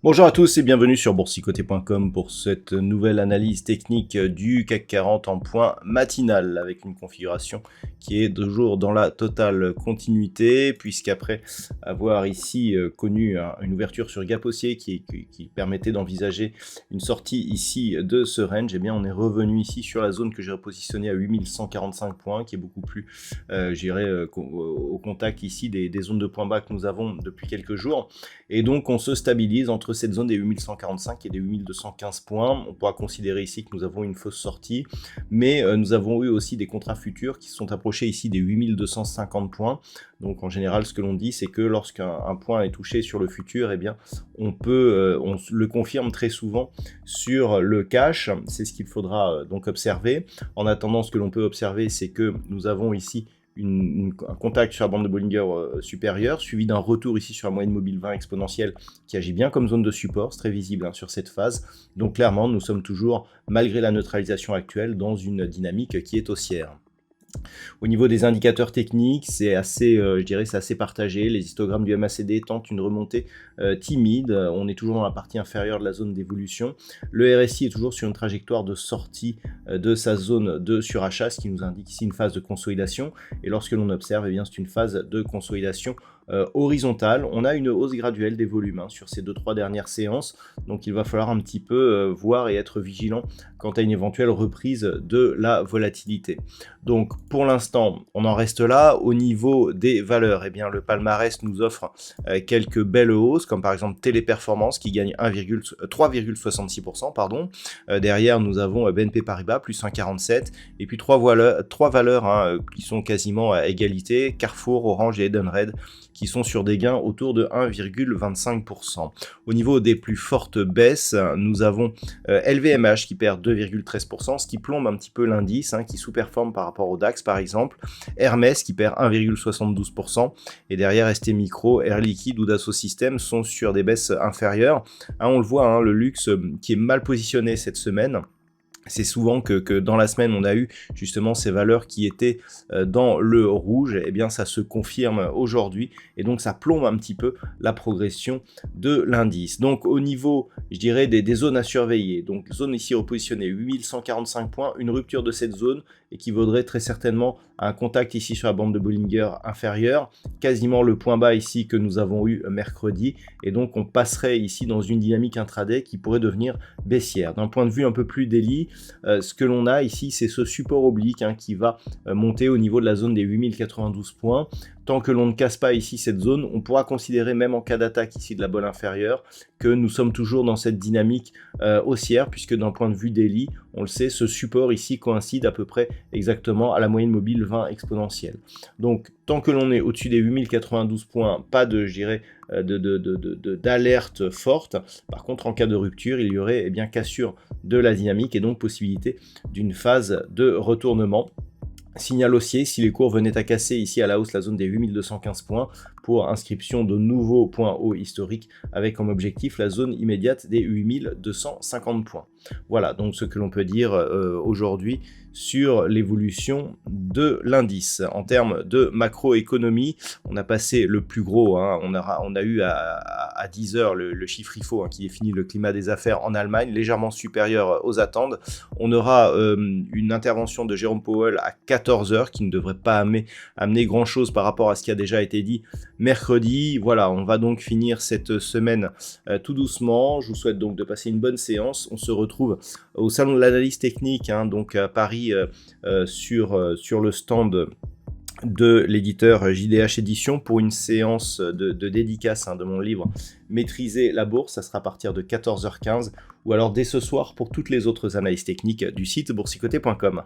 Bonjour à tous et bienvenue sur boursicoté.com pour cette nouvelle analyse technique du CAC 40 en point matinal avec une configuration qui est toujours dans la totale continuité puisqu'après avoir ici connu une ouverture sur gap haussier qui permettait d'envisager une sortie ici de ce range, et bien on est revenu ici sur la zone que j'ai repositionnée à 8145 points qui est beaucoup plus au contact ici des zones de points bas que nous avons depuis quelques jours, et donc on se stabilise entre cette zone des 8145 et des 8215 points. On pourra considérer ici que nous avons une fausse sortie, mais nous avons eu aussi des contrats futurs qui sont approchés ici des 8250 points. Donc en général, ce que l'on dit, c'est que lorsqu'un point est touché sur le futur, eh bien, on le confirme très souvent sur le cash. C'est ce qu'il faudra donc observer. En attendant, ce que l'on peut observer, c'est que nous avons ici un contact sur la bande de Bollinger supérieure, suivi d'un retour ici sur la moyenne mobile 20 exponentielle qui agit bien comme zone de support, c'est très visible sur cette phase. Donc clairement, nous sommes toujours, malgré la neutralisation actuelle, dans une dynamique qui est haussière. Au niveau des indicateurs techniques, c'est assez, je dirais, c'est assez partagé. Les histogrammes du MACD tentent une remontée timide. On est toujours dans la partie inférieure de la zone d'évolution. Le RSI est toujours sur une trajectoire de sortie de sa zone de surachat, ce qui nous indique ici une phase de consolidation. Et lorsque l'on observe, eh bien, c'est une phase de consolidation horizontale. On a une hausse graduelle des volumes sur ces 2-3 dernières séances. Donc il va falloir un petit peu voir et être vigilant quant à une éventuelle reprise de la volatilité. Donc pour l'instant, on en reste là. Au niveau des valeurs, eh bien, le palmarès nous offre quelques belles hausses, comme par exemple Téléperformance qui gagne 3,66%. Derrière, nous avons BNP Paribas, plus 1,47. Et puis trois valeurs qui sont quasiment à égalité, Carrefour, Orange et Edenred, qui sont sur des gains autour de 1,25%. Au niveau des plus fortes baisses, nous avons LVMH qui perd 2,13%, ce qui plombe un petit peu l'indice, qui sous-performe par rapport au DAX par exemple. Hermès qui perd 1,72%, et derrière ST Micro, Air Liquide ou Dassault Systèmes sont sur des baisses inférieures. On le voit, le luxe qui est mal positionné cette semaine. C'est souvent que dans la semaine, on a eu justement ces valeurs qui étaient dans le rouge, et bien ça se confirme aujourd'hui, et donc ça plombe un petit peu la progression de l'indice. Donc au niveau, je dirais, des zones à surveiller, donc zone ici repositionnée 8145 points, une rupture de cette zone équivaudrait très certainement à un contact ici sur la bande de Bollinger inférieure, quasiment le point bas ici que nous avons eu mercredi, et donc on passerait ici dans une dynamique intraday qui pourrait devenir baissière. D'un point de vue un peu plus daily, ce que l'on a ici, c'est ce support oblique qui va monter au niveau de la zone des 8092 points. Tant que l'on ne casse pas ici cette zone, on pourra considérer, même en cas d'attaque ici de la bolle inférieure, que nous sommes toujours dans cette dynamique haussière, puisque d'un point de vue daily, on le sait, ce support ici coïncide à peu près exactement à la moyenne mobile 20 exponentielle. Donc tant que l'on est au-dessus des 8092 points, pas de, je dirais, d'alerte forte. Par contre, en cas de rupture, il y aurait bien cassure de la dynamique et donc possibilité d'une phase de retournement. Signal haussier si les cours venaient à casser ici à la hausse la zone des 8215 points pour inscription de nouveaux points hauts historiques avec comme objectif la zone immédiate des 8250 points. Voilà donc ce que l'on peut dire aujourd'hui sur l'évolution de l'indice. En termes de macroéconomie, on a passé le plus gros, on a eu à 10 heures le chiffre IFO qui définit le climat des affaires en Allemagne, légèrement supérieur aux attentes. On aura une intervention de Jérôme Powell à 14 heures qui ne devrait pas amener grand chose par rapport à ce qui a déjà été dit mercredi. Voilà, on va donc finir cette semaine tout doucement. Je vous souhaite donc de passer une bonne séance. On se retrouve au salon de l'analyse technique, donc à Paris, sur le stand de l'éditeur JDH Édition pour une séance de dédicace de mon livre Maîtriser la bourse. Ça sera à partir de 14h15 ou alors dès ce soir pour toutes les autres analyses techniques du site boursicoté.com.